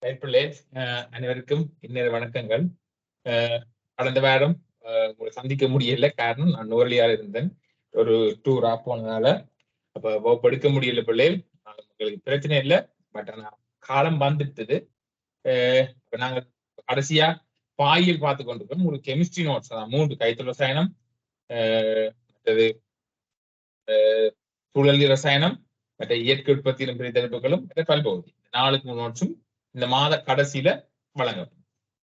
அனைவருக்கும் இன்னொரு வணக்கங்கள். கடந்த வாரம் உங்களை சந்திக்க முடியல. காரணம் நான் நுவரலியால இருந்தேன். ஒரு டூரா போனதுனால அப்ப எடுக்க முடியல பிள்ளைகள். உங்களுக்கு பிரச்சனை இல்லை. பட் ஆனா காலம் வந்துட்டது. நாங்க கடைசியா பாயில் பார்த்து கொண்டிருக்கோம். உங்களுக்கு கெமிஸ்ட்ரி நோட்ஸ் தான் 3 கைத்தொழில் ரசாயனம், மற்றது சூழல் ரசாயனம், மற்ற இயற்கை உற்பத்தியிலும் பிரித்தெடுப்புகளும் மற்ற பல்பகுதி 4 நோட்ஸும் இந்த மாத கடைசியில வழங்கப்படும்.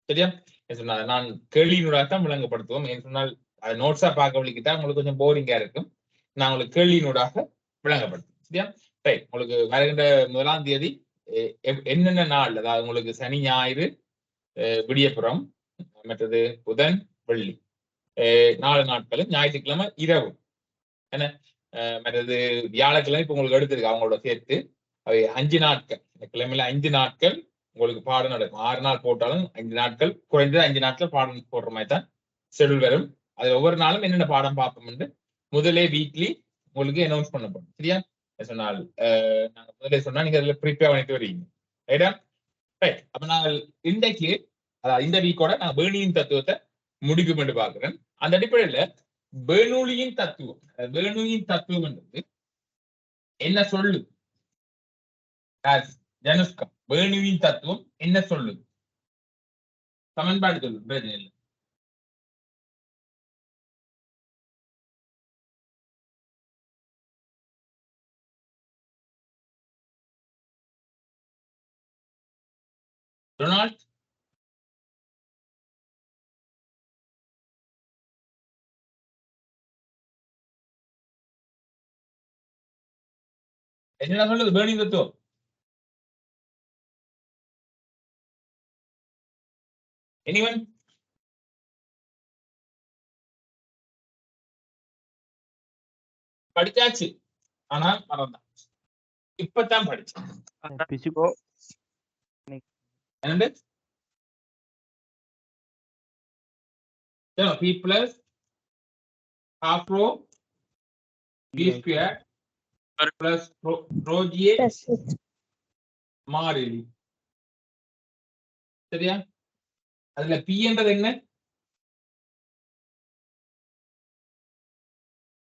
சரியா? சொன்னால் நான் கேள்வியினூடாகத்தான் விளங்கப்படுத்துவோம். ஏன்னு சொன்னால் அது நோட்ஸா பார்க்க வலிக்கிட்டா உங்களுக்கு கொஞ்சம் போரிங்கா இருக்கும். நான் உங்களுக்கு கேள்வியினூடாக விளங்கப்படுத்தும். சரியா? ரைட். உங்களுக்கு வருகின்ற 1ஆம் தேதி என்னென்ன நாள், அதாவது உங்களுக்கு சனி ஞாயிறு விடியப்புறம், மற்றது புதன் வெள்ளி 4 நாட்களும், ஞாயிற்றுக்கிழமை இரவு என்ன, மற்றது வியாழக்கிழமை இப்ப உங்களுக்கு எடுத்திருக்கு அவங்களோட சேர்த்து 5 நாட்கள். இந்த கிழமையில 5 நாட்கள் உங்களுக்கு பாடம் நடக்கும். 6 நாள் போட்டாலும் 5 நாட்கள், குறைந்தது 5 நாட்கள் பாடம் போடுற மாதிரி தான் ஷெடியூல் வரும். அது ஒவ்வொரு நாளும் என்னென்ன பாடம் பார்ப்போம் என்று முதலே வீக்லி உங்களுக்கு அனௌன்ஸ் பண்ணப்படும். சரியா? சொன்னால் நாங்க முதலே சொன்னா நீங்க அதில் ப்ரிப்பேர் பண்ணிட்டு வரீங்க. ரைட்டா? ரைட். அப்ப நாங்கள் இன்றைக்கு இந்த வீக்கோட நான் பெர்னியின் தத்துவத்தை முடிக்கும் என்று பார்க்கிறேன். அந்த அடிப்படையில பெர்னூலியின் தத்துவம், பெர்னூலியின் தத்துவம் என்றது என்ன சொல்லு? ஜனுஸ்கம் பெர்னூலியின் தத்துவம் என்ன சொல்லு? சமன்பாடு சொல்லு. பிரச்சனை இல்லை. ரொனால்ட், என்ன சொல்லுது பெர்னியின் தத்துவம்? எனிவன்? படிச்சாச்சு, ஆனா மறந்தான். இப்பதான் படிச்சேன். என்னண்டு? P plus half rho b square plus rho g மாறிலி. சரியா? அதுல p என்றது என்ன?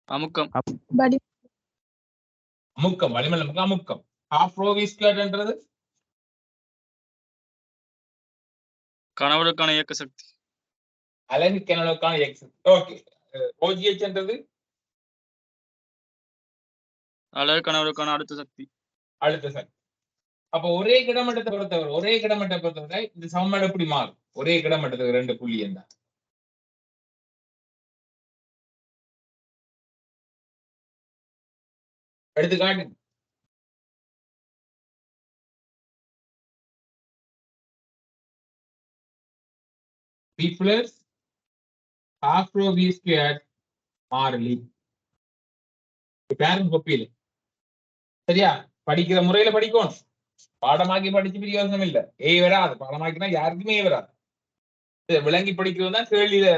அமுக்கம். அமுக்கம், வளிமண்டல அமுக்கம். half rho v square என்றது கனவுகளுக்கான இயக்க சக்தி. அலகு கனவுகளுக்கான இயக்க சக்தி. ஓகே. rho g h என்றது அலகு கனவுகளுக்கான அடுத்த சக்தி. அடுத்த சக்தி. அப்ப ஒரே கிடைமட்டத்தை பொறுத்தவரை இந்த சமன்பாடு எப்படி மாறும்? ஒரே கிடைமட்டத்துக்கு 2 புள்ளி என்ன? எடுத்துக்காட்டு p plus half rho v square மாறிலி. பேரண்ட் கோப்பியில் சரியா? படிக்கிற முறையில படிக்கணும். பாடமாக்கி படிச்சு பிரயோஜனம் இல்லை. வராது. பாடமாக்கினா யாருக்குமே வராது. விளங்கி படிக்கிறது தான் கேள்வியில.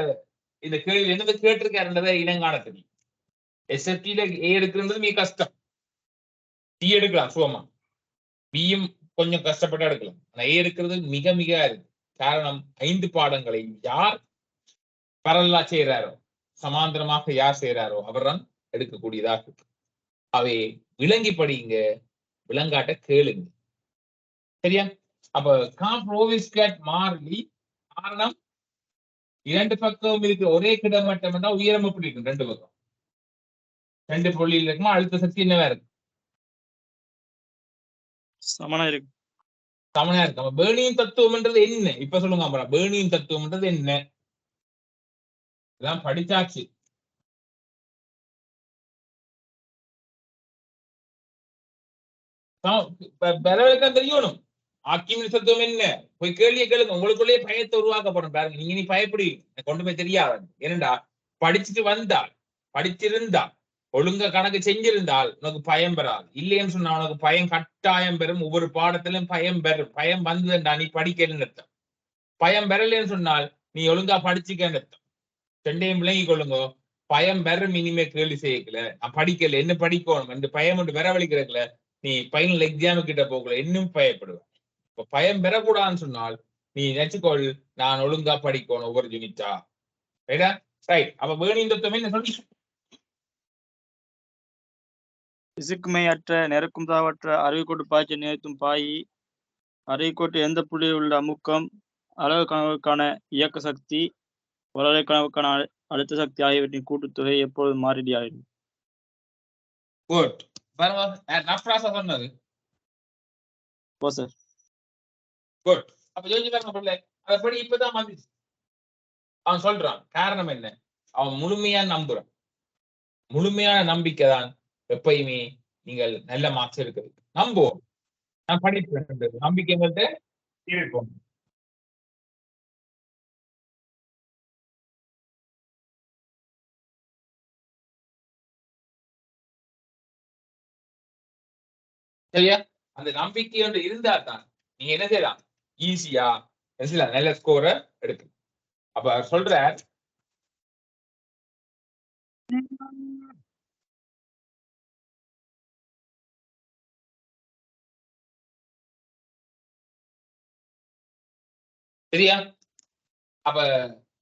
இந்த கேள்வி என்னது கேட்டிருக்காருன்றதை இனங்காண தெரியும். எஸ்எஃப்டில எடுக்கிறது மிக கஷ்டம். டி எடுக்கலாம் சுகமா, பியும் கொஞ்சம் கஷ்டப்பட்டு எடுக்கலாம். ஆனா எடுக்கிறது மிக மிக இருக்கு. காரணம் 5 பாடங்களை யார் பரலா செய்யறாரோ, சமாந்தரமாக யார் செய்யறாரோ அவர்தான் எடுக்கக்கூடியதாக இருக்கு. அவை விளங்கி படிங்க, விளங்காட்ட கேளுங்க. சரியா? அப்ப காம்ப்ரோவிஸ்கேட் மாறிலி காரணம் 2 பக்கம் இருக்கு. ஒரே கிடைமட்டம் என்றால் உயரம் எப்படி இருக்கும்? 2 பக்கம் 2 புள்ளியில் இருக்குமா? அழுத்த சக்தி என்னவா இருக்கு? சமனா இருக்கு. சமனா இருக்கு. அப்ப பெர்னியின் தத்துவம் என்றது என்ன? இப்ப சொல்லுங்க. பெர்னியின் தத்துவம் என்றது என்ன? இதெல்லாம் படிச்சாச்சு. பரவலுக்கு தெரியணும். ஆக்கிமின் தத்துவம் என்ன? போய் கேள்வியை கேளுங்க. உங்களுக்குள்ளேயே பயத்தை உருவாக்கப்படும். பாருங்க, நீங்க நீ பயப்படி கொண்டு போய் தெரியாது. ஏனண்டா படிச்சுட்டு வந்தால், படிச்சிருந்தால், ஒழுங்க கணக்கு செஞ்சிருந்தால் உனக்கு பயம் பெறாது. இல்லைன்னு சொன்னா உனக்கு பயம் கட்டாயம் பெறும். ஒவ்வொரு பாடத்திலும் பயம் பெறும். பயம் வந்ததுண்டா நீ படிக்கலன்னு அர்த்தம். பயம் பெறலன்னு சொன்னால் நீ ஒழுங்கா படிச்சுக்கன்னு அர்த்தம். ரெண்டையும் விளங்கி கொள்ளுங்க. பயம் பெறும். இனிமே கேள்வி செய்யக்கல, நான் படிக்கல, என்ன படிக்கணும் இந்த பயம் ஒன்று வரவழிக்கிறதுல நீ ஃபைனல் எக்ஸாமு கிட்ட போகல, இன்னும் பயப்படுவேன். பயம் பெறக்கூடாதுன்னு சொன்னால் நீ நினைச்சுக்கொள், நான் ஒழுங்கா படிக்கணும் ஒவ்வொரு யூனிட்டா. ரைட்டா? ரைட். அப்ப வேணியின் தத்துவம் என்ன சொல்லி? பிசுக்குமையற்ற நெருக்கும் தாவற்ற அறிவுக்கோட்டு பாய்ச்சல் நிறுத்தும் பாயி அறிவுக்கோட்டு எந்த புள்ளியில் உள்ள அமுக்கம் அளவு கணவுக்கான இயக்க சக்தி வளரை கணவுக்கான அழுத்த சக்தி ஆகியவற்றின் கூட்டுத்தொகை எப்பொழுதும் மாறிலியாகும். குட். பாருங்க, நஃப்ராஸா சொன்னது. ஓ சார். குட். அப்ப யோசிச்சு பாருங்க பிள்ளை, அதப்படி இப்பதான் வந்துச்சு. அவன் சொல்றான் காரணம் என்ன? அவன் முழுமையா நம்புறான். முழுமையான நம்பிக்கை தான் எப்பயுமே நீங்கள் நல்ல மார்க்ஸ் எடுக்கிறது. நம்புவோம், நான் படிப்பேன், நம்பிக்கை வந்து இருக்கும். சரியா? அந்த நம்பிக்கை ஒன்று இருந்தா தான் நீங்க என்ன செய்யலாம், ஈஸியா நல்ல ஸ்கோரை எடுக்கலாம். அப்ப சொல்ற சரியா? அப்ப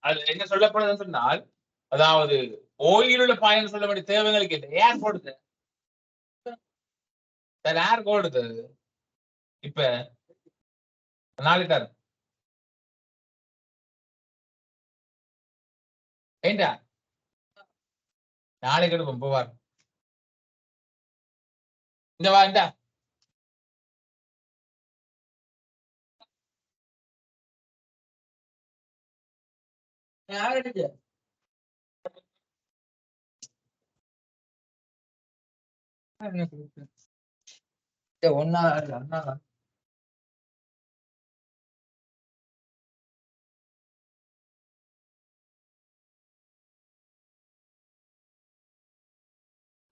அது என்ன சொல்லப்படுதுன்னு சொன்னால், அதாவது ஓயில் உள்ள பாயம் சொல்ல வேண்டிய தேவைகளுக்கு இல்லை. யார் கொடுத்து யார் கொடுத்து இப்ப நாளைக்கு தரும் ஏண்டா நாளைக்கு எடுப்போம் போவார். இந்த வா இந்த யார் எடுத்து ஒன்னா அண்ணா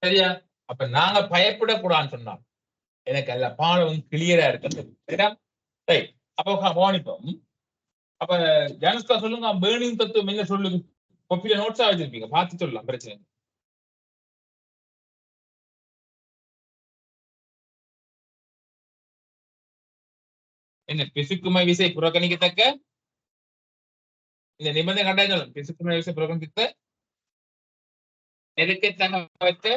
சரியா? அப்ப நாங்க பயப்படக்கூடாதுன்னு சொன்னோம். எனக்கு எல்லா பாடம் கிளியரா இருக்கு. சரியா? ரைட். அப்போ கவனிப்போம். அப்ப ஜானஸ்கா சொல்லுங்க, பேர்னிங் தத்துவம் என்ன சொல்லுது? கொப்பில நோட்ஸா வச்சிருப்பீங்க, பார்த்து சொல்லலாம், பிரச்சனை இல்லை. என்ன பிசுக்குமை விசை புறக்கணிக்கத்தக்க இந்த நிபந்தனை கட்டாயம். பிசுக்குமை விசை புறக்கணித்த நெருக்கத்தகவற்ற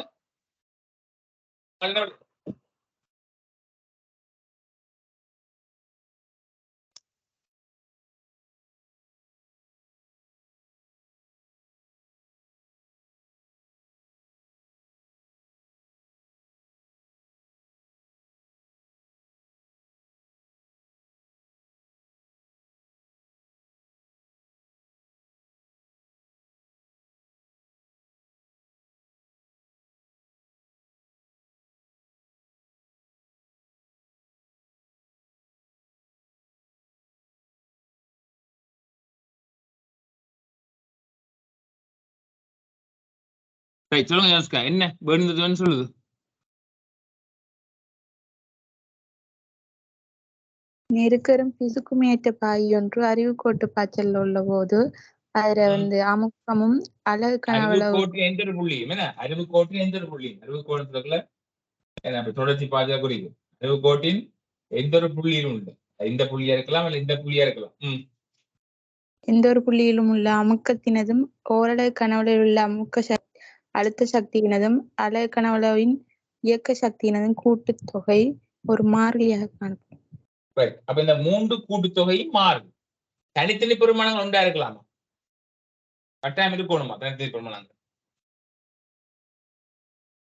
சொல்லுங்க ஜானஸ்கா, என்ன பேர்னிங் தத்துவம் சொல்லுது? நெருக்கரும் பிசுக்குமையற்ற பாயொன்று அறிவுக்கோட்டு பாய்ச்சல் உள்ள போது அதுல அமுக்கமும் அலகு கனவுல அறிவுக்கோட்டின் எந்த ஒரு புள்ளியும் என்ன அறிவுக்கோட்டின் எந்த ஒரு புள்ளியும் அறிவுக்கோட்டத்துல என்ன தொடர்ச்சி பாய்ச்சல குறிக்கும். அறிவுக்கோட்டின் எந்த ஒரு புள்ளியிலும் உண்டு. இந்த புள்ளியா இருக்கலாம் இல்ல இந்த புள்ளியா இருக்கலாம். எந்த ஒரு புள்ளியிலும் உள்ள அமுக்கத்தினதும் ஓரலகு கனவுல உள்ள அழுத்த சக்தியினதும் அலகு கனவுலவின் இயக்க சக்தியினதும் கூட்டுத்தொகை ஒரு மாறிலியாக காணப்படும். அப்ப இந்த மூன்று கூட்டுத்தொகையும் மாறும். தனித்தனி பெருமானங்கள் உண்டா இருக்கலாமா? கட்டாயம் இருக்கணுமா தனித்தனி பெருமானங்கள்?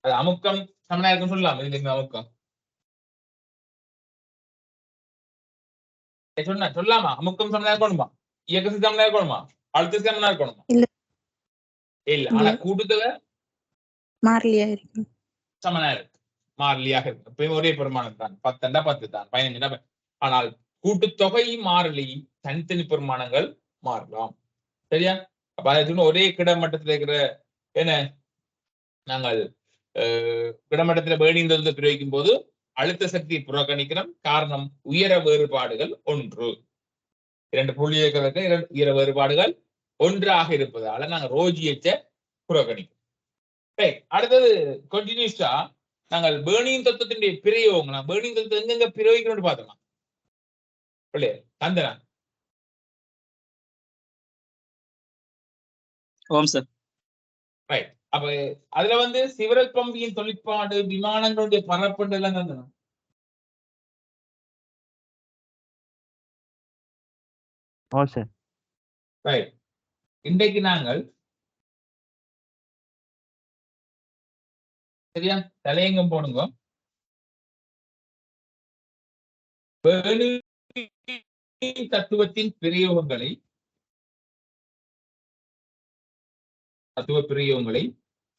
அது அமுக்கம் சமனா இருக்குன்னு சொல்லலாம். இது அமுக்கம் சொன்னா சொல்லாமா? அமுக்கம் சமனா இருக்கணுமா? இயக்க சமனா இருக்கணுமா? அழுத்த சமனா இருக்கணுமா? இல்ல. ஆனா கூட்டுத்தொகை மாறிலியா இருக்கு, சமனா இருக்கு, மாறிலியாக இருக்கு. ஒரே பெருமானம் தான், 10 10 தான், 15. ஆனால் கூட்டுத்தொகை மாறிலி, தனித்தனி பெருமானங்கள் மாறலாம். சரியா? அப்ப அது ஒரே கிடைமட்டத்தில் இருக்கிற என்ன நாங்கள் கிடைமட்டத்தில் பேர்னிங் தத்துவத்தை பிரயோகிக்கும் போது அழுத்த சக்தியை புறக்கணிக்கிறோம். காரணம் உயர வேறுபாடுகள் ஒன்று. 2 புள்ளி இயக்கத்துக்கு உயர வேறுபாடுகள் ஒன்றாக இருப்பதால நாங்கள் ரோஜியச்ச புறக்கணிக்கிறோம். அடுத்தது கண்டினியூஸா நாங்கள் பேர்னிங் தத்துவத்தினுடைய பிரயோகம், பேர்னிங் தத்துவம் எங்கெங்க பிரயோகிக்கணும்னு பார்த்தோம். பிள்ளைய சந்தனா. ஓம் சார். ரைட். அப்ப அதுல வந்து சிவரல் கம்பியின் தொழிற்பாடு, விமானங்களுடைய பரப்புண்டு எல்லாம் சந்தனா. ஓ சார். ரைட். இன்றைக்கு நாங்கள் சரியா தலையங்கம் போடுங்க. தத்துவத்தின் பிரயோகங்களை தத்துவ பிரயோகங்களை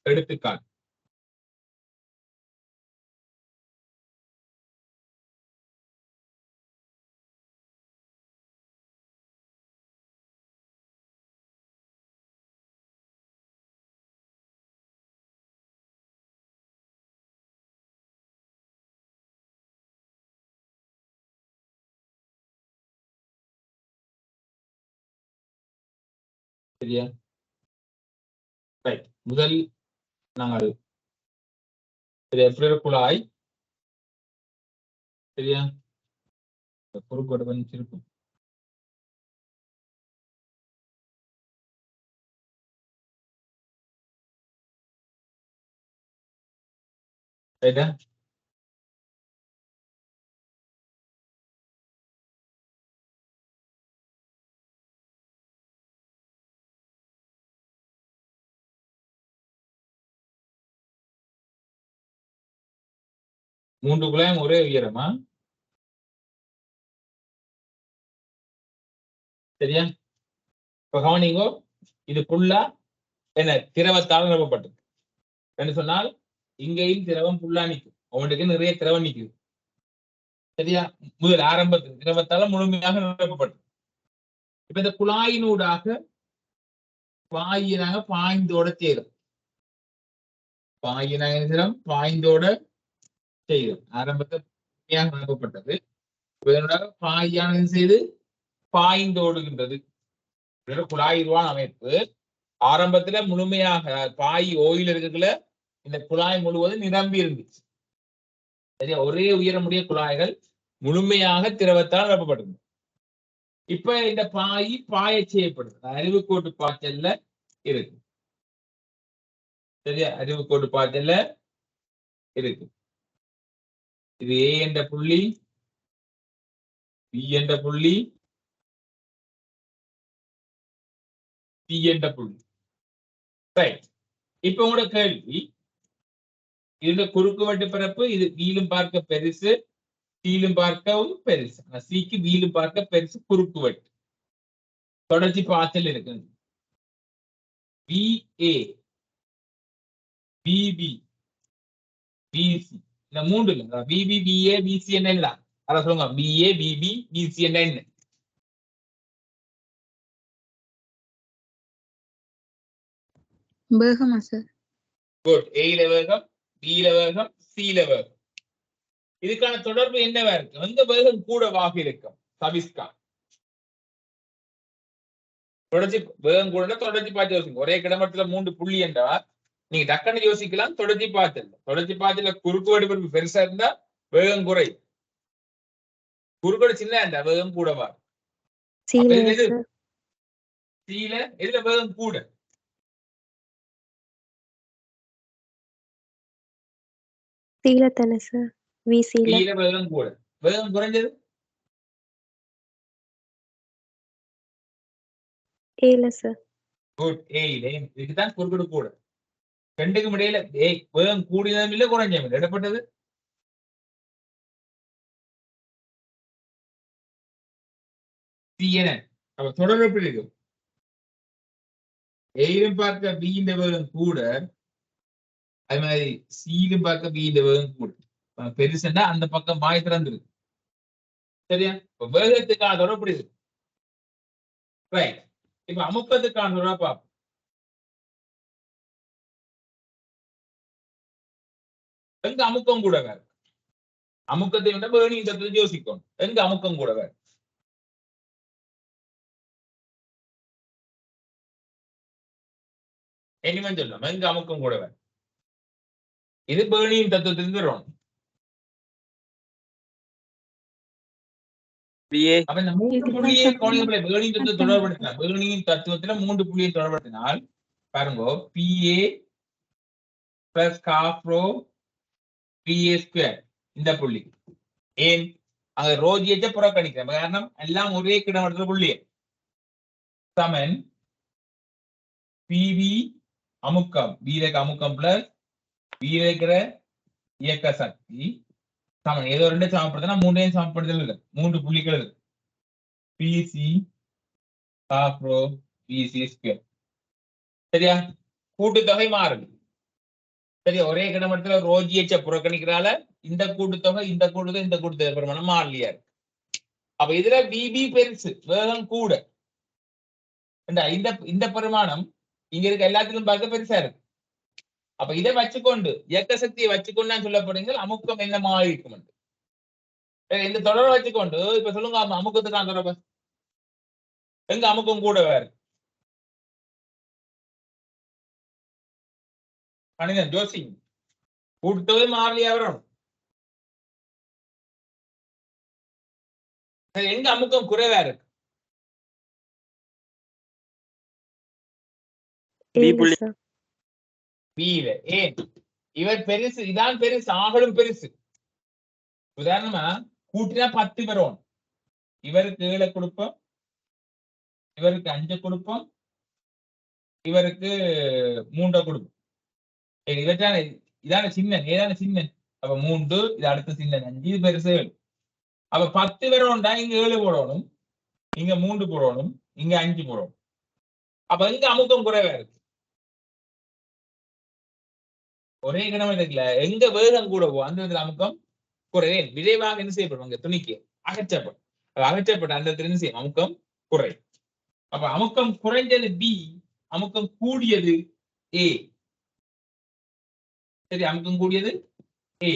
எடுத்துக்காட்டு. சரியா? ரைட். முதல் நாங்கள் குழாய் சரியா குறுக்கோடு இருக்கும். ரைட்டா? மூன்று குழாயும் ஒரே உயரமா? சரியா? இப்ப கவனிங்கோ, இது புல்லா என்ன திரவத்தால் நிரப்பப்பட்டது என்று சொன்னால் இங்கேயும் திரவம் புல்லா நிற்கும். அவனுக்கு நிறைய திரவம் நிற்குது. சரியா? முதல் ஆரம்பத்தில் திரவத்தால முழுமையாக நிரப்பப்பட்டது. இப்ப இந்த குழாயினூடாக பாயினாக பாய்ந்தோட சேரும். பாயினாக பாய்ந்தோட செய்யும். ஆரம்பத்தில் நிரப்பப்பட்டது. இதனூடாக பாயானது செய்து பாய்ந்தோடுகின்றது. குழாயிடுவான அமைப்பு ஆரம்பத்துல முழுமையாக பாய் ஓயில் இருக்குள்ள இந்த குழாய் முழுவதும் நிரம்பி இருந்துச்சு. சரியா? ஒரே உயரமுடைய குழாய்கள் முழுமையாக திரவத்தால் நிரப்பப்பட்டது. இப்ப இந்த பாய செய்யப்படுது. அறிவுக்கோட்டு பாய்ச்சல்ல இருக்கு. சரியா? அறிவுக்கோட்டு பாய்ச்சல்ல இருக்கு. இது ஏ என்ற புள்ளி, பி என்ற புள்ளி, சி என்ற புள்ளி. ரைட். இப்ப உங்களோட கேள்வி, இதுல குறுக்கு வெட்டு பரப்பு இது வீலும் பார்க்க பெருசு, சீலும் பார்க்கவும் பெருசு. சிக்கு வீலும் பார்க்க பெருசு, குறுக்கு வெட்டு தொடர்ச்சி பாய்ச்சல் இருக்கு. VA, VB, VC இந்த மூன்று இல்ல. VB, VA, VC என்ன? அதான் சொல்லுங்க. VA, VB, VC என்ன? வேகமா சார்? குட். ஏல வேகம், பில வேகம், சில வேகம். இதுக்கான தொடர்பு என்னவா இருக்கு? எந்த வேகம் கூடவாக இருக்கும்? சபிஸ்கா தொடர்ச்சி வேகம் கூட தொடர்ச்சி பாய்ச்சல் யோசிக்கும். ஒரே கிடமட்டத்துல 3 புள்ளி என்றால் நீங்க டக்குன்னு யோசிக்கலாம் தொடர்ச்சி பாய்ச்சல். தொடர்ச்சி பாய்ச்சல குறுக்கு வெட்டு பெருசா இருந்தா வேகம் குறை, குறுக்கோடு சின்ன இருந்தா வேகம் கூடவா? சீல எதுல வேகம் கூட? சீல தானே சார்? விசில வேகம் கூட. வேகம் குறைஞ்சது ஏல சார். குட். ஏல. இதுக்குதான் குறுக்கோடு கூட. ரெண்டுக்கும் இடையில வேகம் கூடினதும் இல்ல குறைஞ்சதும் இல்லை. இடப்பட்டது CNN. அப்ப தொடர் எப்படி இருக்கும்? ஏலும் பார்க்க பி இந்த வேகம் கூட, அது மாதிரி சீலும் பார்க்க பி இந்த வேகம் கூட. பெருசுன்னா அந்த பக்கம் பாய் திறந்துருக்கு. சரியா? இப்ப வேகத்துக்கான தொடர் எப்படி இருக்கு? ரைட். இப்ப அமுக்கத்துக்கான தொடர் பார்ப்போம். எங்க அமுக்கம் கூட வேற? அமுக்கத்தை விட வேணி இந்த யோசிக்கணும். எங்க அமுக்கம் கூட வேற? எனிமன் சொல்லலாம். எங்க அமுக்கம் கூட வேற? இது பேர்னியின் தத்துவத்திலிருந்து வரும். BA. அப்ப இந்த மூன்று புள்ளியை வேணியின் தொடர்படுத்தினால் வேணியின் தத்துவத்துல 3 புள்ளியை தொடர்படுத்தினால் பாருங்க PA பிளஸ் காப்ரோ PA ஸ்கொயர் இந்த புள்ளி ஏன் அங்க ரோஜியத்தை புறக்கணிக்கிறேன் காரணம் எல்லாம் ஒரே கிடமற்ற புள்ளி சமன் PV அமுக்கம் வீரக அமுக்கம் பிளஸ் வீரகிற இயக்க சக்தி சமன் ஏதோ ரெண்டு சமப்படுத்தினா மூன்றையும் சமப்படுத்தல் 3 புள்ளிகள் இருக்கு PC காப்ரோ PC ஸ்கொயர் சரியா கூட்டுத்தொகை மாறுது சரியா ஒரே கிடமட்டத்துல ரோஜியச்ச புறக்கணிக்கிறால இந்த கூட்டுத்தொகை இந்த கூட்டுத்தொகை பெருமானம் மாறலையா இருக்கு அப்ப இதுல பிபி பெருசு வேகம் கூட இந்த பெருமானம் இங்க இருக்க எல்லாத்துக்கும் பார்க்க பெருசா இருக்கு அப்ப இதை வச்சுக்கொண்டு இயக்க சக்தியை வச்சுக்கொண்டு சொல்லப்படுங்க அமுக்கம் என்ன மாதிரி இருக்கும் இந்த தொடரை வச்சுக்கொண்டு இப்ப சொல்லுங்க அமுக்கத்துக்கான தொடர்பு எங்க அமுக்கம் கூட வேற கணிதன் ஜோசி கூட்டுத்தொகை மாறலையா வரணும் எங்க அமுக்கம் குறைவா இருக்கு வீல ஏன் இவர் பெருசு இதான் பெருசு ஆகலும் பெருசு உதாரணமா கூட்டினா 10 வரும் இவருக்கு 7 கொடுப்போம் இவருக்கு 5 கொடுப்போம் இவருக்கு 3 கொடுப்போம் இதான சின்ன ஏதான சின்ன அப்ப 3 இது அடுத்த சின்ன 5 இது பெருசு 7 அப்ப 10 வரும்டா இங்க 7 போடணும் இங்க 3 போடணும் இங்க 5 போடணும் அப்ப இங்க அமுக்கம் குறைவா இருக்கு ஒரே கிணம் இருக்குல்ல எங்க வேகம் கூட அந்த இடத்துல அமுக்கம் குறைவே விரைவாக என்ன செய்யப்படும் துணிக்கு அகற்றப்பட்ட அந்த இடத்துல என்ன செய்யும் அமுக்கம் குறை அப்ப அமுக்கம் குறைஞ்சது பி அமுக்கம் கூடியது ஏ சரி அமுக்கம் கூடியது ஏ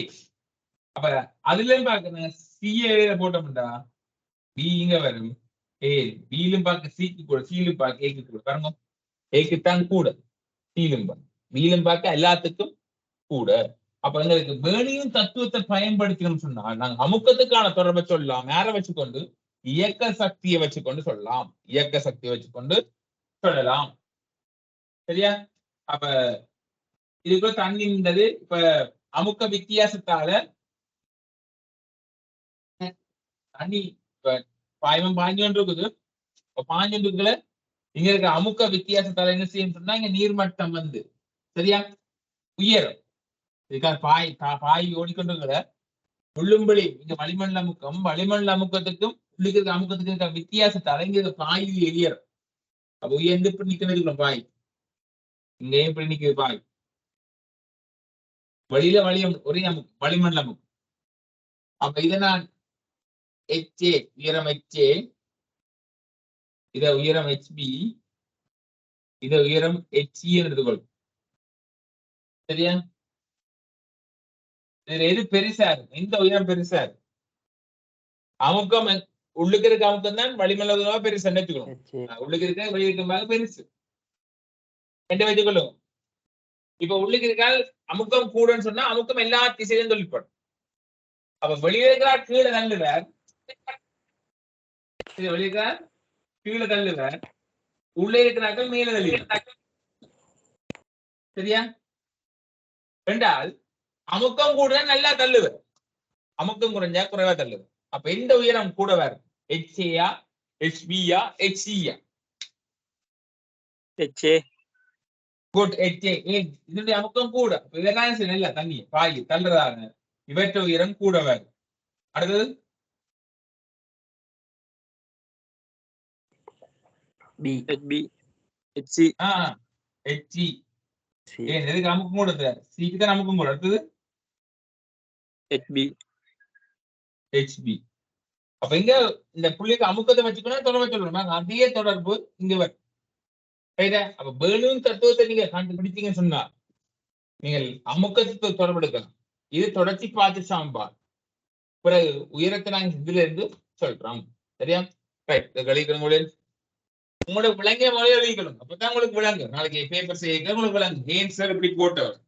அப்ப அதுல பாக்க சிஏ போட்டோம்டா பி இங்க வரும் ஏ பிலும் பார்க்க சிக்கு கூட சீலும் பார்க்க ஏக்கு கூட பாருங்க ஏக்குத்தான் கூட சீலும் பார்க்க பிலும் பார்க்க எல்லாத்துக்கும் கூட அப்ப எங்களுக்கு வேணியும் தத்துவத்தை பயன்படுத்தணும்னு சொன்னால் நாங்க அமுக்கத்துக்கான தொடர்பை சொல்லலாம் யாரை வச்சுக்கொண்டு இயக்க சக்தியை வச்சுக்கொண்டு சொல்லலாம் இயக்க சக்தியை வச்சுக்கொண்டு சொல்லலாம் சரியா அப்ப இதுக்குள்ள தண்ணி இருந்தது இப்ப அமுக்க வித்தியாசத்தால தண்ணி இப்ப பாய்வம் பாஞ்சொன்று இருக்குது பாஞ்சொன்றுக்குள்ள இங்க இருக்க அமுக்க வித்தியாசத்தால என்ன செய்யும் சொன்னா இங்க நீர்மட்டம் வந்து சரியா உயரும் இதுக்காக பாய் ஓடிக்கொண்டிருக்கிற உள்ளும்படி இங்க வளிமண்டல அமுக்கத்துக்கும் உள்ளுக்கு இருக்க அமுக்கத்துக்கு இருக்க வித்தியாசத்தால இங்க பாய் எரியற அப்ப உயர்ந்து இப்படி நிக்கணும் பாய் இங்கேயும் இப்படி நிக்குது பாய் வெளியில ஒரே அமுக்கம் வளிமண்டல அமுக்கம் அப்ப இதை நான் HA உயரம் HA இத உயரம் HB இத உயரம் HE எடுத்துக்கொள்ளும் சரியா இதுல எது பெருசா இருக்கு இந்த உயரம் பெருசா இருக்கு அமுக்கம் உள்ளுக்கு இருக்க அமுக்கம் தான் வளிமண்டலமா பெருசு வச்சுக்கணும் உள்ளுக்கு இருக்க வெளியே இருக்க பெருசு என்று வச்சுக்கொள்ளும் இப்ப உள்ளுக்கு இருக்கால் அமுக்கம் கூடன்னு சொன்னா அமுக்கம் எல்லா திசையிலும் தொழிற்படும் அப்ப வெளியே இருக்கிறார் கீழே தள்ளுவார் வெளியே இருக்கிறார் கீழே தள்ளுவார் உள்ளே இருக்கிறார்கள் மேல தள்ளுவார் சரியா ரெண்டால் அமுக்கம் கூட நல்லா தள்ளுவார் அமுக்கம் குறைஞ்சா குறைவா தள்ளுவார் அப்ப எந்த உயரம் கூட வேறு HA HBயா HCயா HA குட் HA இதனுடைய அமுக்கம் கூட இதெல்லாம் இல்ல தண்ணி பாய் தள்ளுறதாங்க இவற்ற உயரம் கூட வேறு அடுத்தது HB HC HC ஏன் எதுக்கு அமுக்கம் கூட சிக்கு தான் அமுக்கம் கூட அடுத்தது HB அப்ப இங்க இந்த புள்ளிக்கு அமுக்கத்தை வச்சுக்கணும் தொடர்பு சொல்லணும் அதே தொடர்பு இங்க வரும் ரைட்டா அப்ப வேணும் தத்துவத்தை நீங்க கண்டுபிடிச்சீங்கன்னு சொன்னா நீங்கள் அமுக்கத்தை தொடர்பு எடுக்கலாம் இது தொடர்ச்சி பார்த்து சாம்பார் பிறகு உயரத்தை நாங்க இதுல இருந்து சொல்றோம் சரியா ரைட் கழிக்கிற மொழியில் உங்களுக்கு விளங்கிய மொழியை எழுதிக்கணும் அப்பதான் உங்களுக்கு விளங்கு நாளைக்கு பேப்பர் செய்ய உங்களுக்கு விளங்கு ஏன் சார் இப்படி போட்டவர்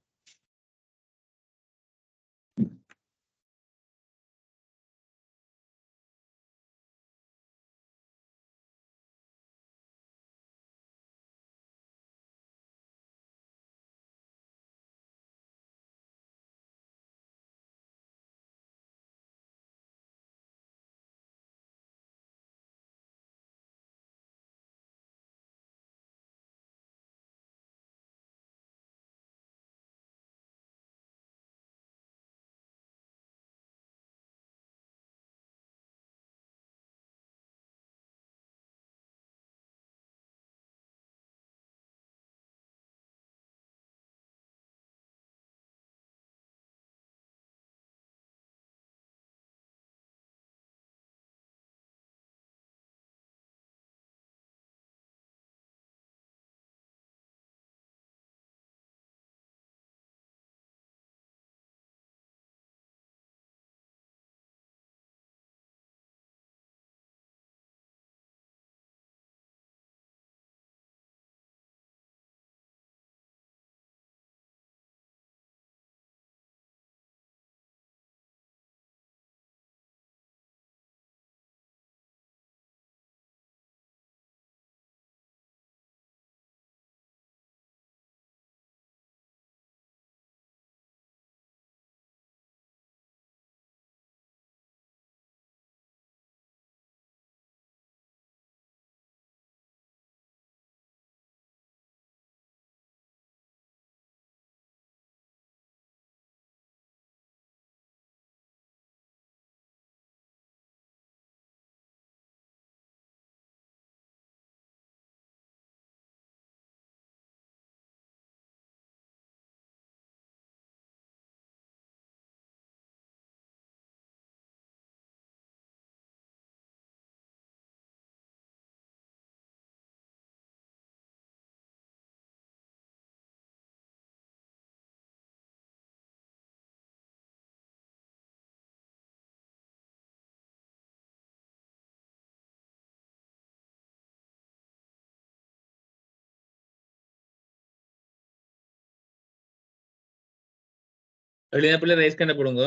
எழுதின பிள்ளை ரைஸ் கண்ட போடுங்க.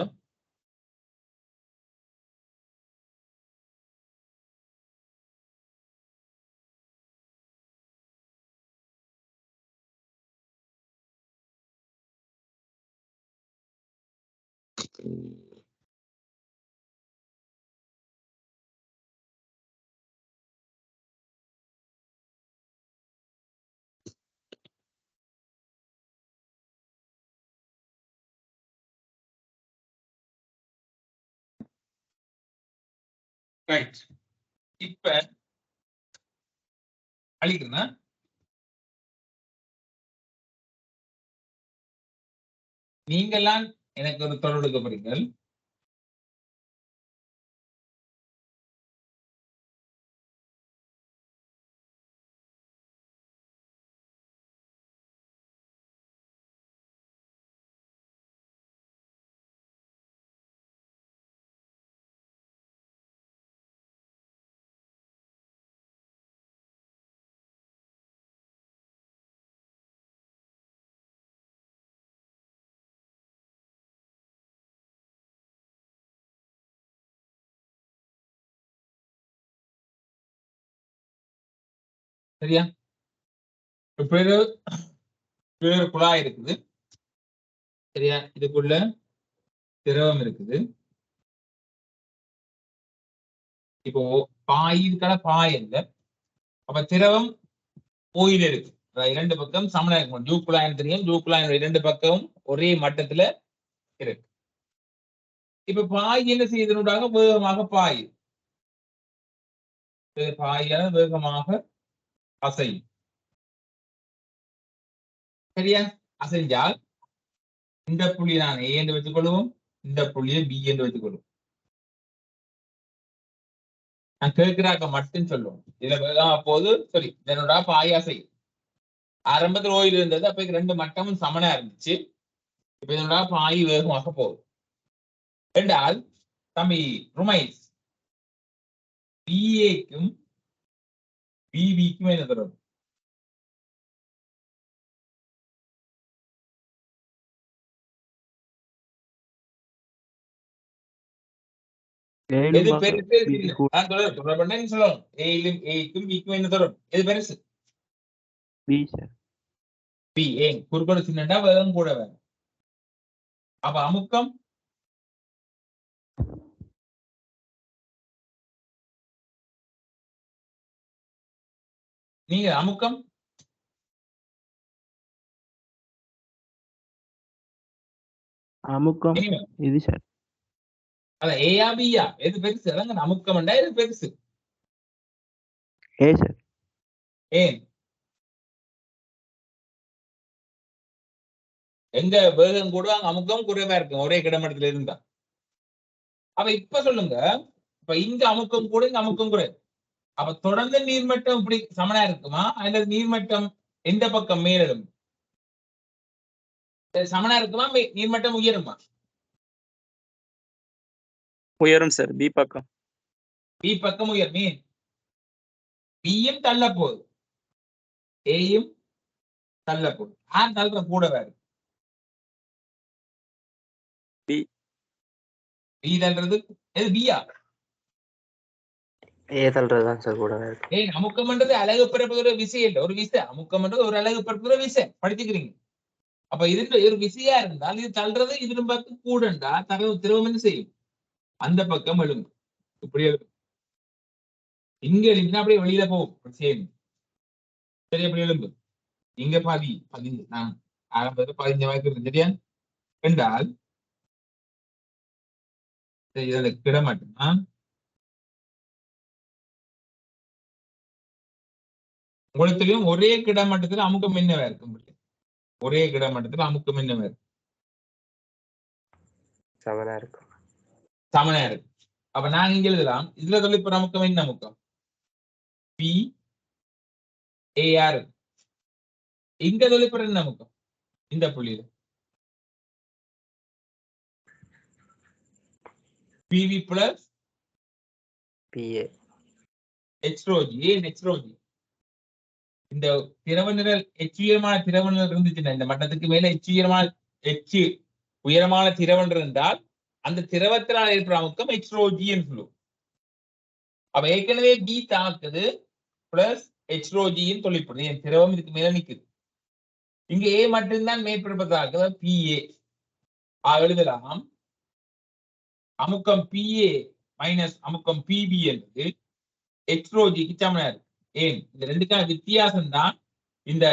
ரைட். இப்ப அழிக்கிறேன்னா நீங்கெல்லாம் எனக்கு ஒரு தொடர் எடுக்க போறீங்கள். சரியா? பேரு குழாய் இருக்குது. சரியா? இதுக்குள்ள திரவம் இருக்குது. இப்போ பாயிருக்கான பாய் இல்ல. அப்ப திரவம் ஓயில் இருக்கு. இரண்டு பக்கம் சமனா இருக்கும். ஜூ குழாயின் தெரியும். ஜூ குழாயின் இரண்டு பக்கம் ஒரே மட்டத்துல இருக்கு. இப்ப பாய் என்ன செய்யறதுனாக வேகமாக பாய் பாயான வேகமாக அசையும். சரியா? அசைஞ்சால் இந்த புள்ளி நான் ஏ என்று வைத்துக் கொள்வோம், இந்த புள்ளியை பி என்று வைத்துக் கொள்வோம். நான் கேட்கிறாக்க மட்டும் சொல்லுவோம். இதுல அப்போது சரி என்னோட பாய் அசையும். ஆரம்பத்தில் ஓயில் இருந்தது. அப்ப ரெண்டு மட்டமும் சமனா இருந்துச்சு. இப்ப இதனோட பாய் வேகமாக போகுது என்றால் தம்பி ருமைஸ் பிஏக்கும் பிபிக்கும் என்ன தொடர்பு? எது பெருசு? சொல்லணும். ஏக்கும் பிக்கும் என்ன தொடர்பு? எது பெருசு? பி. ஏன் குறுக்கோடு சின்னண்டா வேகம் கூட வேணும். அப்ப அமுக்கம் நீங்க அமுக்கம் இது சார். அதான் ஏயா பியா எது பெருசு? அதாங்க அமுக்கம் எது பெருசு? ஏ சார். ஏன் எங்க வேகம் கூட அங்க அமுக்கம் குறைவா இருக்கும் ஒரே கிடமட்டத்துல இருந்தா. அப்ப இப்ப சொல்லுங்க, இப்ப இங்க அமுக்கம் கூட இங்க அமுக்கம் குறைவு. அப்ப தொடர்ந்து நீர்மட்டம் இப்படி சமனா இருக்குமா அல்லது நீர்மட்டம் எந்த பக்கம் மேலும் சமனா இருக்குமா? நீர்மட்டம் உயருமா? உயரும் சார். பி பக்கம். பி பக்கம் உயர். மீன் பியும் தள்ள போகுது, ஏயும் தள்ள போகுது. ஆர் தள்ளுற கூட வேறு? பி. பி தள்ளுறது எது? பியா? ஏ தள்ளுறதுதான் சார் கூட வேறு. ஏன் அமுக்கம்ன்றது அழகு பிறப்புகிற விஷயம் இல்லை, ஒரு விசை. அமுக்கம்ன்றது ஒரு அழகு பிறப்புகிற விசை. படிச்சுக்கிறீங்க. அப்ப இது ஒரு விசையா இருந்தால் இது தள்ளுறது இது பக்கம் கூடண்டா திரவம் என்ன செய்யும்? அந்த பக்கம் எழுங்க. இப்படி எழுங்க. இங்க எழுந்தா அப்படியே வெளியில போகும். சரி சரி, அப்படி எழும்பு. இங்க பதிஞ்சு நான் ஆரம்பத்தில் 15 வாய்க்கு சரியா என்றால் கிடமாட்டா உங்களுக்கும் ஒரே கிடமட்டத்தில் அமுக்கம் என்னவா இருக்கும்? ஒரே கிடமட்டத்தில் அமுக்கம் என்னவா இருக்கும்? சமனா இருக்கும். சமனா இருக்கும். அப்ப நான் இங்க எழுதலாம். இதுல தொழிற்ப அமுக்கம் என்ன அமுக்கம்? B AR. இங்க தொழிற்ப என்ன அமுக்கம்? இந்த புள்ளியில பிவி பிளஸ் பிஏ. எக்ஸ்ட்ரோஜி. ஏன் எக்ஸ்ட்ரோஜி? இந்த திரவ நிரல் எச்சுயரமான திரவ நிரல் இருந்துச்சுன்னா இந்த மட்டத்துக்கு மேல எச்சுயரமான எச்சு உயரமான திரவம் என்றால் அந்த திரவத்தினால் ஏற்படுற அமுக்கம் ஹெச்ரோஜி என்று சொல்லுவோம். அப்ப ஏற்கனவே பி தாக்குது பிளஸ் ஹெச்ரோஜின்னு சொல்லிப்படுது. என் திரவம் இதுக்கு மேல நிக்குது. இங்க ஏ மட்டும்தான் மேற்பரப்பதாக பிஏ எழுதலாம். அமுக்கம் பிஏ மைனஸ் அமுக்கம் பிபி என்பது ஹெச்ரோஜிக்கு சமனா இருக்கு. ஏன் இந்த ரெண்டுக்கான வித்தியாசம் தான் இந்த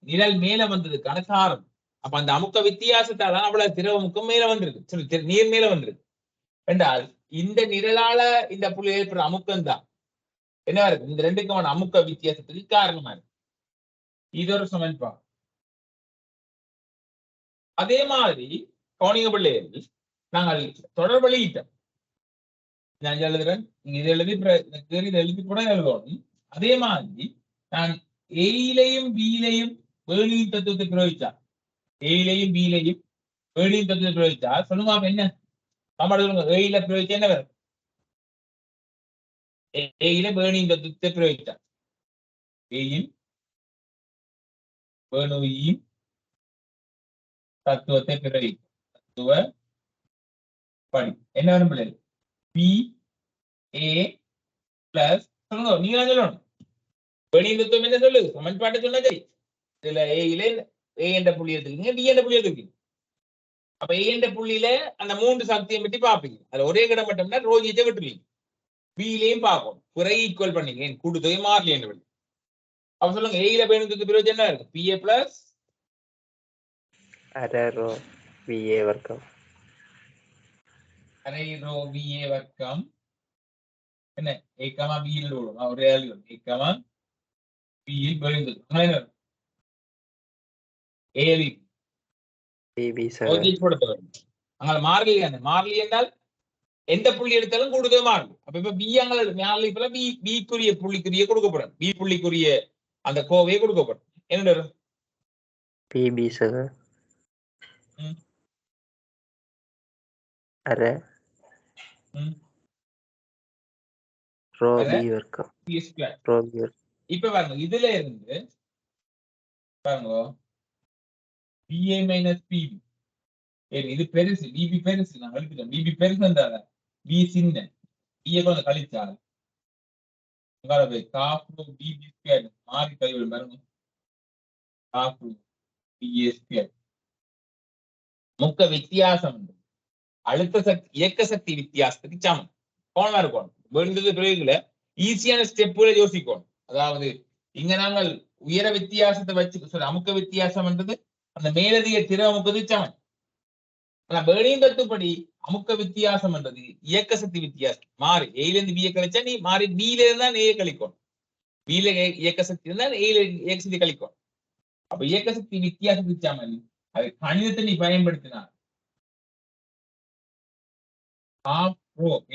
நிழல் மேல வந்ததுக்கான காரணம். அப்ப அந்த அமுக்க வித்தியாசத்தால அவ்வளவு திரவமுக்கம் மேல வந்திருக்கு, நீர் மேல வந்திருக்கு என்றால் இந்த நிழலால இந்த புள்ளி ஏற்படுற அமுக்கம் தான் என்ன இருக்கு இந்த ரெண்டுக்கான அமுக்க வித்தியாசத்துக்கு காரணமா இருக்கு. இது ஒரு சமன்பாடு. அதே மாதிரி கவனிங்க பிள்ளைகள், நாங்கள் தொடர் வெளியிட்டோம். நான் எழுதுறேன், நீங்க இதை எழுதி இதை எழுதி கூட எழுதணும். அதே மாதிரி நான் ஏயிலையும் பியிலையும் வேணியின் தத்துவத்தை பிரயோகிச்சா, ஏயிலையும் பியிலையும் வேணியின் தத்துவத்தை பிரயோகிச்சா சொல்லுங்க என்ன சொல்லுங்க. ஏயில பிரயோகிச்சா என்ன வரும்? ஏயில வேணியின் தத்துவத்தை பிரயோகிச்சா ஏயின் வேணுயின் தத்துவத்தை பிரயோகிக்கும் தத்துவ படி என்ன வரும் பிள்ளைகள்? பி ஏ பிளஸ் சொல்லுங்க, நீங்க சொல்லணும். வேணியின் தத்துவம் என்ன சொல்லுது? சமன்பாட்டை சொன்னா சரி. இதுல ஏயில ஏ என்ற புள்ளி எடுத்துக்கீங்க, பி என்ற புள்ளி எடுத்துக்கீங்க. அப்ப ஏ என்ற புள்ளியில அந்த 3 சக்தியை பற்றி பார்ப்பீங்க. அதுல ஒரே கிடம் மட்டும்னா ரோஜியத்தை விட்டுருவீங்க. பியிலையும் பார்ப்போம், குறை ஈக்குவல் பண்ணீங்க, என் கூட்டுத்தொகை மாறல என்று. அப்ப சொல்லுங்க, ஏயில வேணுங்கிறது பிறகு என்ன இருக்கு? பிஏ பிளஸ் அரை ரோ விஏ வர்க்கம், அரை ரோ விஏ வர்க்கம் என்ன ஏக்கமா பியில் விடும். ஒரே ஆளு ஏக்கமா பியில் வேணுங்கிறது ஏவி பிபி அங்க மாறலி மாறலி என்றால் எந்த புள்ளி எடுத்தாலும் கூடுதல் மாறலி. அப்ப இப்ப பி அங்க மாறலி போல பிக்குரிய புள்ளிக்குரிய கொடுக்கப்படும், பி புள்ளிக்குரிய அந்த கோவையை கொடுக்கப்படும். என்ன வரும்? பிபி சக அரை ரோ பி வர்க்கம், ரோ பி வர்க்கம். இப்ப பாருங்க, இதுல இருந்து பாருங்க பிஏ மைனஸ் பிபி, இது பெருசு, பிபி பெருசு. நான் கழிக்கிறேன், பிபி பெருசு என்றால பி சின்ன, பிஏ கொஞ்சம் கழிச்சால பிபி ஸ்கொயர் மாறி கழிவு பாருங்க. முக்க வித்தியாசம் அழுத்த சக்தி இயக்க சக்தி வித்தியாசத்துக்கு சமம். கோணமா இருக்கணும். வேண்டது பிறகுல ஈஸியான ஸ்டெப்புகளை யோசிக்கணும். அதாவது இங்க நாங்கள் உயர வித்தியாசத்தை வச்சு அமுக்க வித்தியாசம் என்றது அந்த மேலதிக திற அமுக்கத்துக்கு சமம். ஆனா வேணியின் தத்துப்படி அமுக்க வித்தியாசம் என்றது இயக்க சக்தி வித்தியாசம். மாறி ஏல இருந்து பிஏ கழிச்சா நீ மாறி பியில இருந்தா ஏ கழிக்கணும், பியில இயக்க சக்தி இருந்தா ஏல இயக்க சக்தி கழிக்கணும். அப்ப இயக்க சக்தி வித்தியாசத்துக்கு சமம். அது கணிதத்தை நீ பயன்படுத்தினார்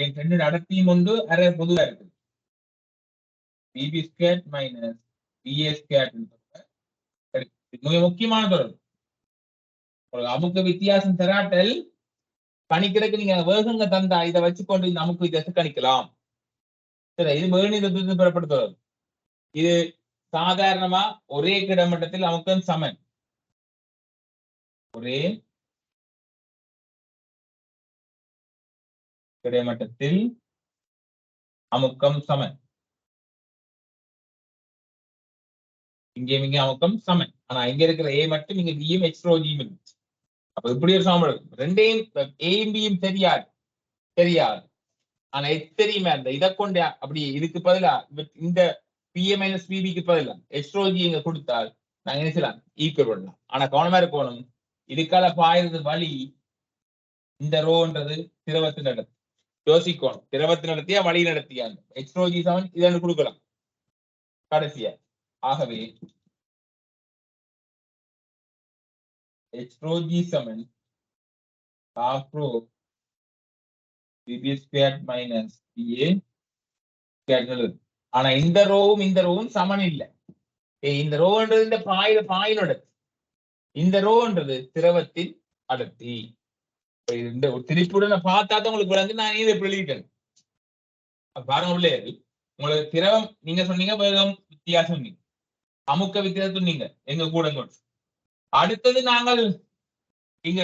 என் ரெண்டு அடர்த்தியும் வந்து அரை பொதுவா இருக்குது. BB square minus BA square மிக முக்கியமான தொடர்பு. ஒரு அமுக்க வித்தியாசம் தராட்டல் கணிக்கிறதுக்கு நீங்க வேகங்க தந்தா இதை வச்சுக்கொண்டு இந்த அமுக்க வித்தியாசம் கணிக்கலாம். சரி, இது வேணிதத்துக்கு பெறப்படுத்துவது. இது சாதாரணமா ஒரே கிடைமட்டத்தில் அமுக்கம் சமன், ஒரே கிடைமட்டத்தில் அமுக்கம் சமன். இங்கே அமுக்கம் சமன். ஆனா இங்க இருக்கிற ஏ மட்டும் இங்க பியும் எக்ஸ்ட்ரோஜியும் இருந்துச்சு. அப்ப இப்படி ஒரு சமன்பாடு ரெண்டையும் ஏயும் பியும் தெரியாது. ஆனா எச் தெரியுமே, அந்த இதை கொண்டு அப்படி இதுக்கு பதிலா இந்த பிஏ மைனஸ் பிபிக்கு பதிலா எக்ஸ்ட்ரோஜி இங்க கொடுத்தால் நாங்க என்ன செய்யலாம்? ஈக்குவல் பண்ணலாம். ஆனா கவனமா இருக்கணும், இதுக்கால பாயிறது வழி இந்த ரோன்றது திரவத்து நடத்தி யோசிக்கணும். திரவத்து நடத்தியா வழி நடத்தியா? எக்ஸ்ட்ரோஜி சமன் இதை கொடுக்கலாம் கடைசியா. ஆகவே H-ρ-G சமன் half rho BB squared minus BA squared. ஆனா இந்த ரோவும் சமன் இல்லை. இந்த ரோன்றது இந்த பாயினோட, இந்த ரோன்றது திரவத்தின் அடர்த்தி. இந்த திருப்பியுடன் பார்த்தா தான் உங்களுக்கு விளங்கு. நான் இதை எப்படி எழுதிட்டேன் பாருங்க பிள்ளைகள். உங்களுக்கு திரவம் நீங்க சொன்னீங்க, வேகம் வித்தியாசம் சொன்னீங்க, அமுக்க வித்தியாசம் சொன்னீங்க எங்க கூட. அடுத்தது நாங்கள் இங்க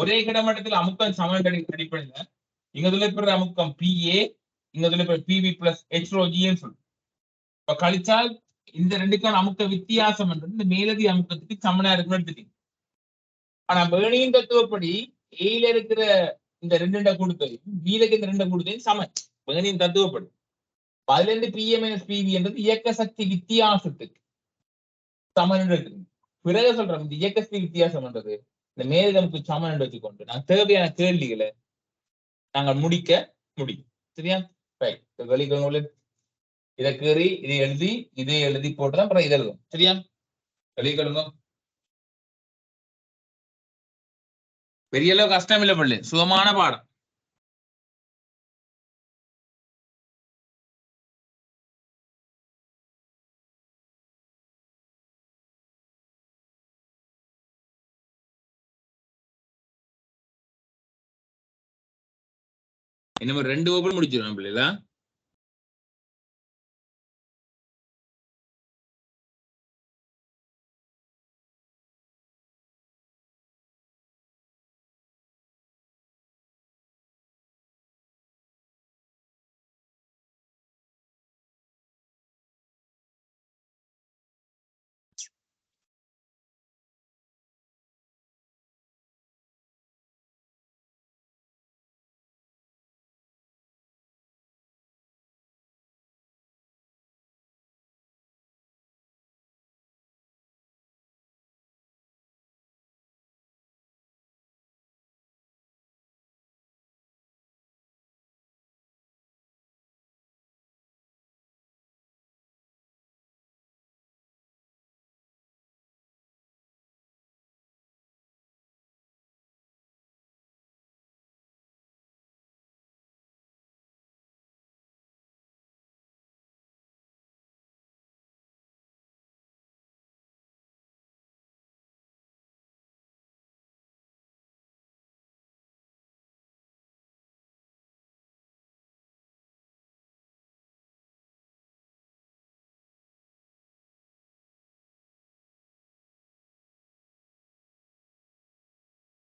ஒரே கிடைமட்டத்தில் அமுக்கம் சமன் அடிப்படையில இங்க துளைப்படுற அமுக்கம் PA, இங்க துளைப்படுற PB பிளஸ் HρGன்னு சொல்லும். இப்ப கழிச்சால் இந்த ரெண்டுக்கான அமுக்க வித்தியாசம் என்றது இந்த மேலதி அமுக்கத்துக்கு சமனா இருக்குன்னு எடுத்துட்டீங்க. ஆனா பேர்னியின் தத்துவப்படி ஏல இருக்கிற இந்த ரெண்டு கூடுதலையும் வீலுக்கு இந்த ரெண்டு கூடுதலையும் சமன் பேர்னியின் தத்துவப்படி. அதுல இருந்து PA மைனஸ் PB என்றது இயக்க சக்தி வித்தியாசத்துக்கு சமன் இருக்கு. பிறகு சொல்றோம் இந்த இயக்க சக்தி வித்தியாசம் என்றது இந்த மேலதமுக்கு சமன் என்று வச்சுக்கொண்டு நான் தேவையான கேள்விகளை நாங்கள் முடிக்க முடியும். சரியா? வெளிக்கொள்ள இதை கீறி இதை எழுதி போட்டுதான் அப்புறம் இதை எழுதும். சரியா? வெளிக்கொள்ளுங்க. பெரிய அளவு கஷ்டம் இல்லை பள்ளி, சுகமான பாடம். இன்னும் 2 ஓபன் முடிச்சிருவேன் பிள்ளைங்களா.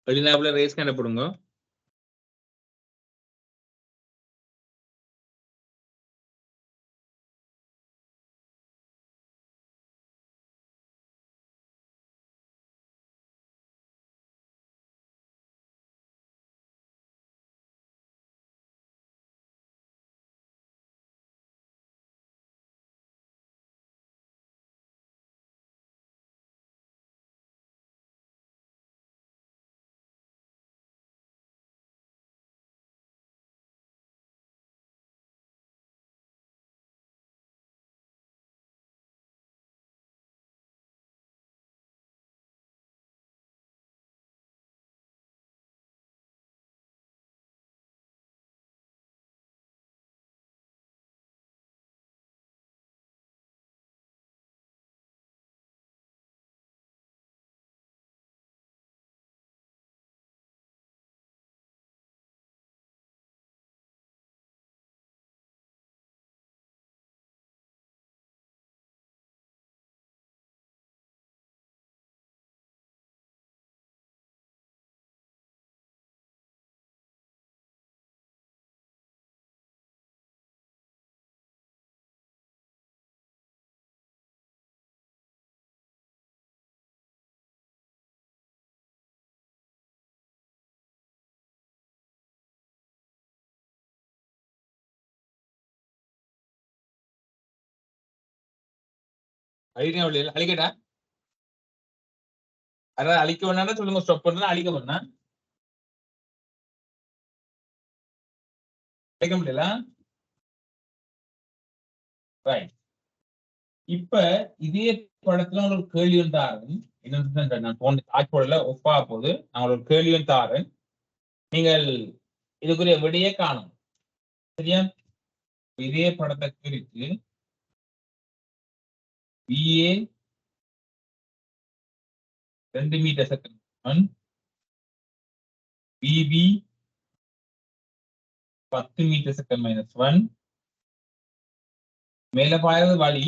வெளிநாப்புல ரேஸ் கண்டப்படுங்க. அழிக்கட்டா? அதாவது அழிக்க வேணா சொல்லுங்க. ஸ்டாப் பண்றேன். அழிக்க வேணா அழிக்க முடியல. ரைட். இப்ப இதே படத்துல ஒரு கேள்வியும் தாரன். என்ன நான் போன ஆட்போடல ஒப்பா போது நான் ஒரு கேள்வியும் தாரன். நீங்கள் இதுக்குரிய விடையே காணும். சரியா? இதே படத்தை குறித்து VA 2 metre second, BB 10 metre second -1, மேல பாயது வழி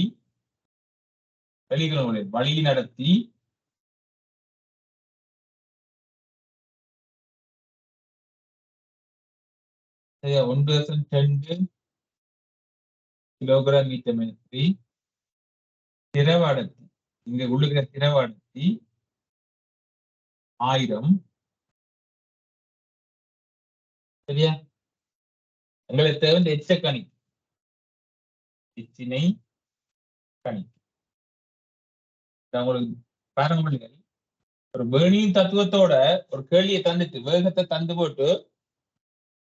வெளிக்கணும் வழி நடத்தி 1% 2 கிலோகிராம் மீட்டர் திரவ அடர்த்தி இங்க உள்ளுக்கிற திரவ அடர்த்தி 1000. சரியா? எங்களுக்கு தேவை எச்ச கணி எச்சினை கணி. உங்களுக்கு பாருங்க, ஒரு பேர்னிங் தத்துவத்தோட ஒரு கேள்வியை தந்துட்டு வேகத்தை தந்து போட்டு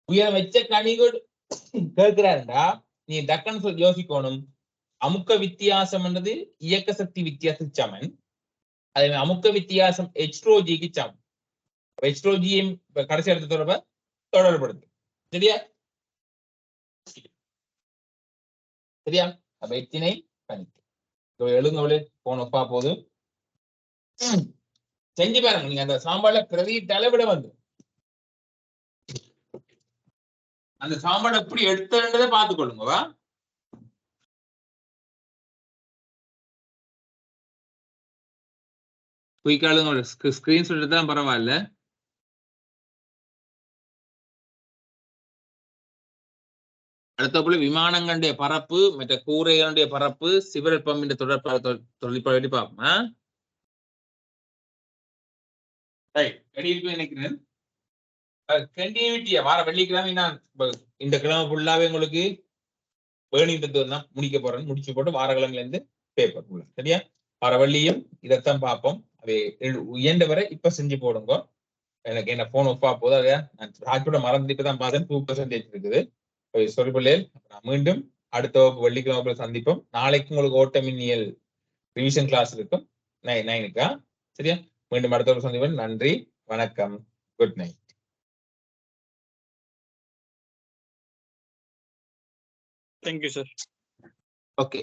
உயர வச்ச கணிகள் கேட்கிறாருண்டா நீ டக்குன்னு சொல்லி யோசிக்கணும். அமுக்க வித்தியாசம் என்றது இயக்க சக்தி வித்தியாசம் சமன். அதே மாதிரி அமுக்க வித்தியாசம் H⍴Gக்கு சமன். H⍴Gயும் கடைசி இடத்த தொடர்படுது. சரியா? சரியா? அப்ப எச்சினை கணிக்கு எழுங்கவளே போனப்பா போது செஞ்சு பாருங்க. நீங்க அந்த சாம்பார்ல பிரதியிட்டால விட வந்து அந்த சாம்பார் எப்படி எடுத்ததை பார்த்து கொள்ளுங்கவா. குயிக்காலுங்க ஸ்கிரீன் ஷாட் தான் பரவாயில்ல. அடுத்தபோல விமானங்களுடைய பரப்பு மற்ற கூரைகளுடைய பரப்பு சிவரல் பம்பின் தொழிற்பாடு பார்ப்போம். நினைக்கிறேன் கண்டினியூட்டியா வார வெள்ளிக்கிழமை நான் இந்த கிழமை ஃபுல்லாவே உங்களுக்கு பேர்னிங் தத்துவம் தான் முடிக்க போறேன். முடிச்சு போட்டு வாரக்கிழமைல இருந்து பேப்பர் ஃபுல்லா. சரியா? வார வெள்ளியும் இதைத்தான் பார்ப்போம். அவை இயன்ற வரை இப்ப செஞ்சு போடுங்க. எனக்கு என்ன போன் ஒப்பா போதும். அதையா நான் ராஜோட மறந்துட்டு தான் பார்த்தேன். 2% இருக்குது. சொல்லி பிள்ளைகள் மீண்டும் அடுத்த வகுப்பு வெள்ளிக்கிழமை சந்திப்போம். நாளைக்கு உங்களுக்கு ஓட்டமின்னியல் ரிவிஷன் கிளாஸ் இருக்கும் 9க்கு. சரியா? மீண்டும் அடுத்த வகுப்பு சந்திப்போம். நன்றி, வணக்கம், good night. Thank you, sir. Okay.